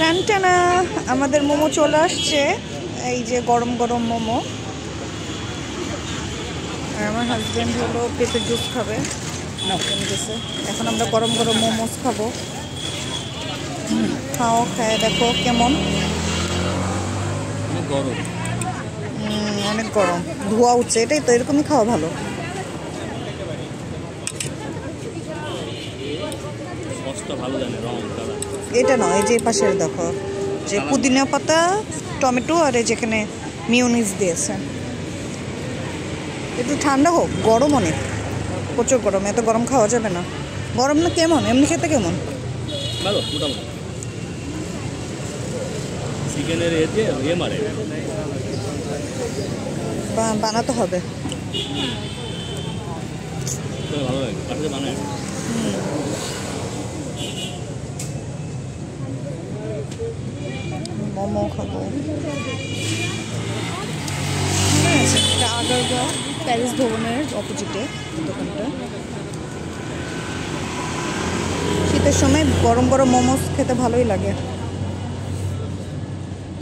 টানটানা আমাদের মোমো চলে আসছে। এই যে গরম গরম মোমো। আর আমার হাজব্যান্ড হলো পেঁপের জুস খাবে। এখন আমরা গরম গরম মোমোস খাবো। খাও, খায় দেখো কেমন। অনেক গরম, ধোয়া উঠছে। এটাই তো, এরকমই খাওয়া ভালো। এটা নয়, এই যে পাশের দেখো, যে পুদিনা পাতা, টমেটো আর এই যেখানে মিউনিস দিয়েছে। একটু ঠান্ডা হোক, গরম অনেক, প্রচুর গরম। এত গরম খাওয়া যাবে না। গরম না কেমন, এমনি খেতে কেমন? ভালো, মোটামুটি। চিকেনের মারে বানাতে হবে। ভালো লাগে, পাশে বানায়। মোমো খাবো। আগারগাঁও প্যারিস ভবনের অপোজিটে দোকানটা। শীতের সময় গরম গরম মোমোস খেতে ভালোই লাগে।